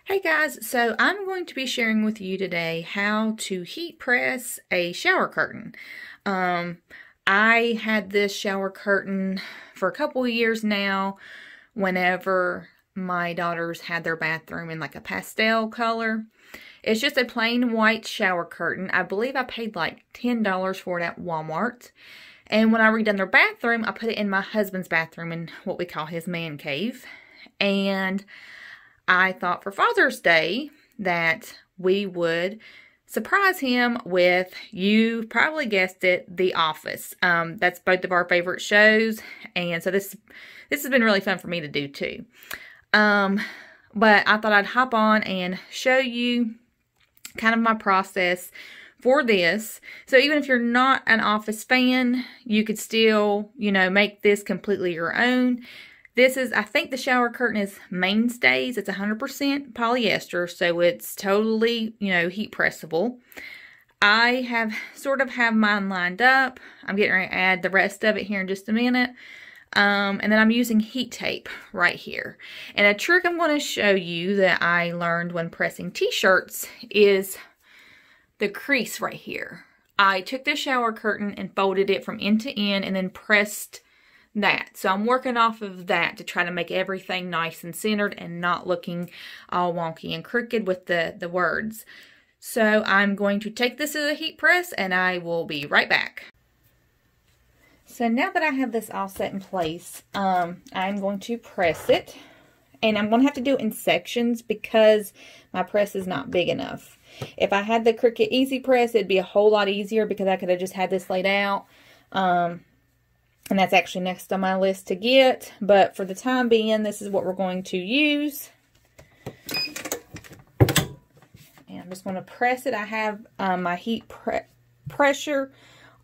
Hey guys, so I'm going to be sharing with you today how to heat press a shower curtain. I had this shower curtain for a couple of years now whenever my daughters had their bathroom in like a pastel color. It's just a plain white shower curtain. I believe I paid like $10 for it at Walmart. And when I redone their bathroom, I put it in my husband's bathroom in what we call his man cave. And I thought for Father's Day that we would surprise him with, you probably guessed it, The Office. That's both of our favorite shows, and so this has been really fun for me to do too. But I thought I'd hop on and show you kind of my process for this. So even if you're not an Office fan, you could still, make this completely your own. This is, I think the shower curtain is Mainstays. It's 100% polyester, so it's totally, heat pressable. I have mine lined up. I'm getting ready to add the rest of it here in just a minute. And then I'm using heat tape right here. And a trick I'm going to show you that I learned when pressing t-shirts is the crease right here. I took the shower curtain and folded it from end to end and then pressed that. So I'm working off of that to try to make everything nice and centered and not looking all wonky and crooked with the words. So I'm going to take this to the heat press and I will be right back. So now that I have this all set in place, I'm going to press it. And I'm going to have to do it in sections because my press is not big enough. If I had the Cricut Easy Press, it'd be a whole lot easier because I could have just had this laid out. And that's actually next on my list to get. But for the time being, this is what we're going to use. And I'm just going to press it. I have my heat pressure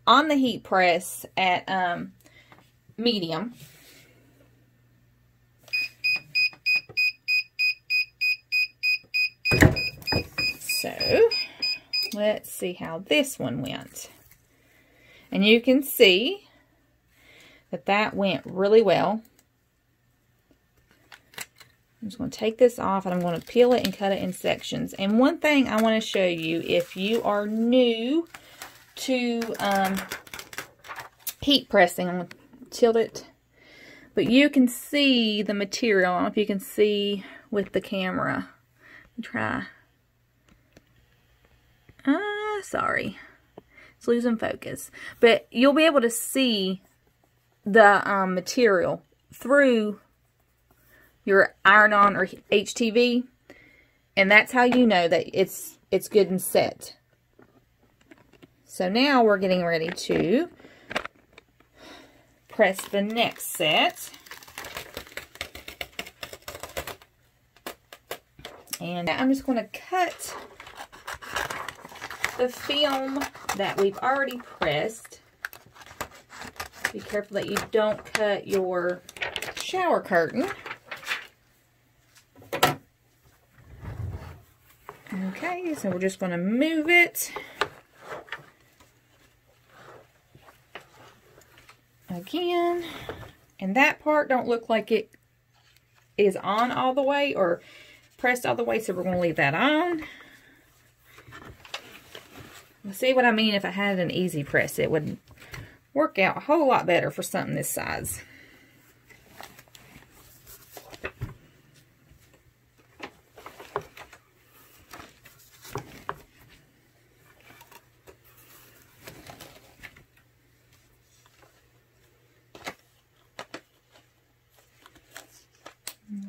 on the heat press at medium. So, let's see how this one went. And you can see that went really well. I'm just going to take this off and I'm going to peel it and cut it in sections. And one thing I want to show you, if you are new to heat pressing, I'm going to tilt it, but you can see the material. I don't know if you can see with the camera. Let me try. Sorry. It's losing focus. But you'll be able to see the material through your iron-on or HTV, and that's how you know that it's good and set. So now we're getting ready to press the next set. And I'm just going to cut the film that we've already pressed. Be careful that you don't cut your shower curtain. Okay, so we're just going to move it again. And that part don't look like it is on all the way or pressed all the way, so we're going to leave that on. See what I mean? If I had an easy press, it would work out a whole lot better for something this size.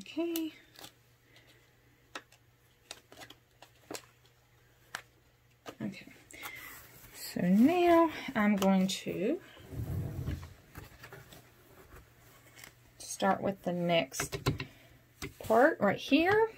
Okay. Okay. So now I'm going to start with the next part right here.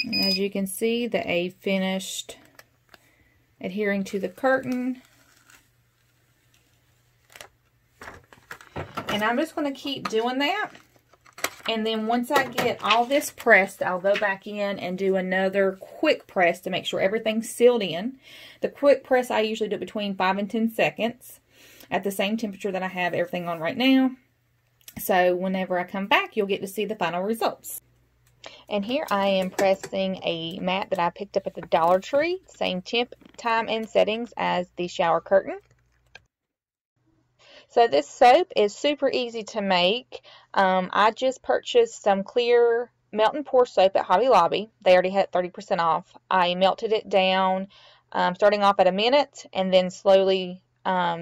And as you can see, the A finished adhering to the curtain. And I'm just going to keep doing that And then once I get all this pressed, I'll go back in and do another quick press to make sure everything's sealed in. The quick press, I usually do between 5 and 10 seconds at the same temperature that I have everything on right now. So whenever I come back, you'll get to see the final results. And here I am pressing a mat that I picked up at the Dollar Tree. Same temp, time, and settings as the shower curtain. So this soap is super easy to make. I just purchased some clear melt and pour soap at Hobby Lobby. They already had 30% off. I melted it down, starting off at a minute, and then slowly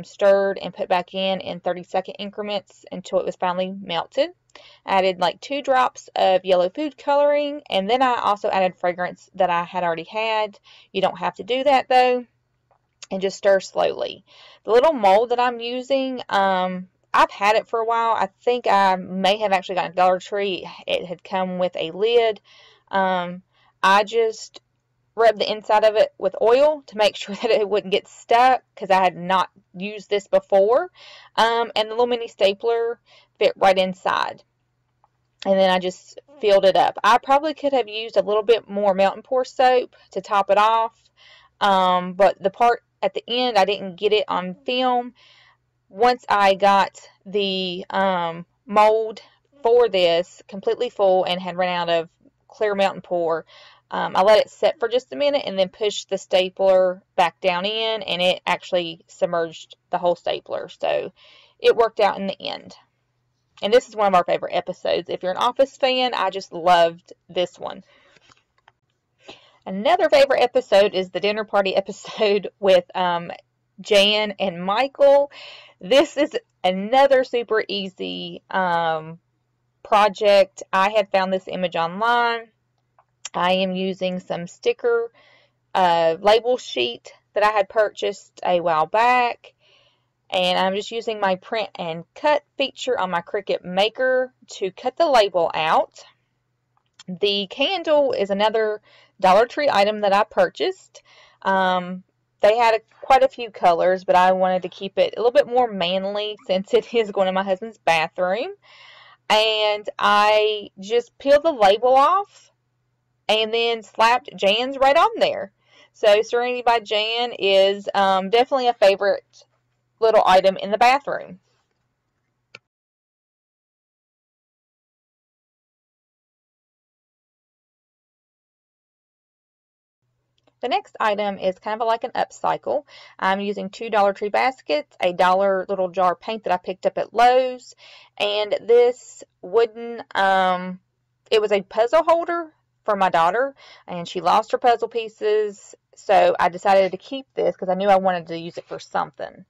stirred and put back in 30-second increments until it was finally melted. I added like 2 drops of yellow food coloring, and then I also added fragrance that I had already had. You don't have to do that though. And just stir slowly. The little mold that I'm using, I've had it for a while. I think I may have actually gotten a Dollar Tree. It had come with a lid. I just rubbed the inside of it with oil to make sure that it wouldn't get stuck, because I had not used this before. And the little mini stapler fit right inside. And then I just filled it up. I probably could have used a little bit more melt and pour soap to top it off. But the part at the end, I didn't get it on film. Once I got the mold for this completely full and had run out of clear melt and pour, I let it set for just a minute and then pushed the stapler back down in, and it actually submerged the whole stapler. So it worked out in the end. And this is one of our favorite episodes. If you're an Office fan, I just loved this one. Another favorite episode is the dinner party episode with Jan and Michael. This is another super easy project. I had found this image online. I am using some sticker label sheet that I had purchased a while back. And I'm just using my print and cut feature on my Cricut Maker to cut the label out. The candle is another Dollar Tree item that I purchased. They had quite a few colors, but I wanted to keep it a little bit more manly since it is going in my husband's bathroom. And I just peeled the label off and then slapped Jan's right on there. So Serenity by Jan is definitely a favorite little item in the bathroom. The next item is kind of like an upcycle. I'm using 2 Dollar Tree baskets, a $1 little jar of paint that I picked up at Lowe's, and this wooden, it was a puzzle holder for my daughter, and she lost her puzzle pieces, so I decided to keep this because I knew I wanted to use it for something.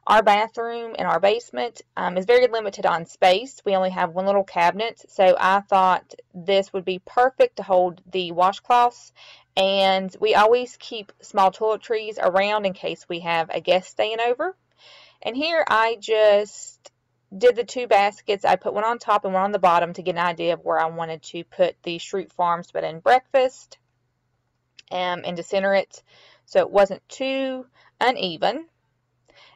Our bathroom in our basement is very limited on space. We only have one little cabinet, so I thought this would be perfect to hold the washcloths. And we always keep small toiletries around in case we have a guest staying over. And here I just did the 2 baskets. I put one on top and one on the bottom to get an idea of where I wanted to put the Shroot Farms Bed and Breakfast, and to center it so it wasn't too uneven.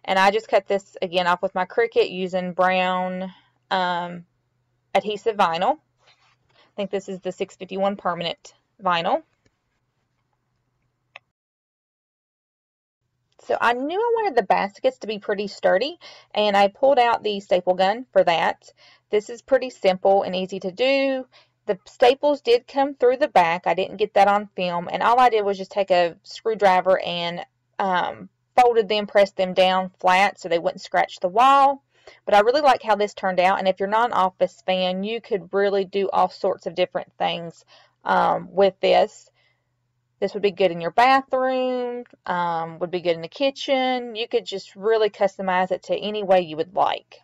And I just cut this again off with my Cricut using brown adhesive vinyl. I think this is the 651 permanent vinyl. So I knew I wanted the baskets to be pretty sturdy, and I pulled out the staple gun for that. This is pretty simple and easy to do. The staples did come through the back. I didn't get that on film, and all I did was just take a screwdriver and folded them, pressed them down flat so they wouldn't scratch the wall. But I really like how this turned out, and if you're not an Office fan, you could really do all sorts of different things with this. This would be good in your bathroom, would be good in the kitchen. You could just really customize it to any way you would like.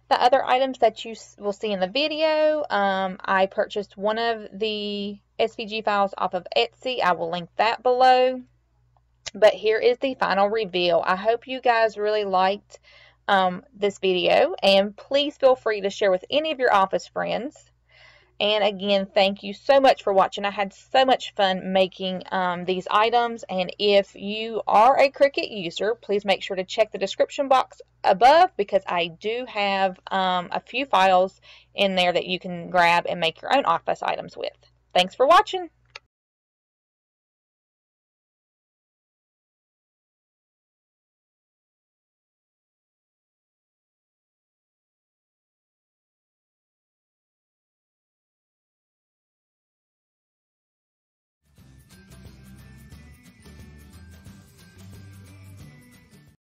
The other items that you will see in the video, I purchased one of the SVG files off of Etsy. I will link that below. But here is the final reveal. I hope you guys really liked this video, and please feel free to share with any of your office friends. And again, thank you so much for watching. I had so much fun making these items. And if you are a Cricut user, please make sure to check the description box above, because I do have a few files in there that you can grab and make your own office items with. Thanks for watching.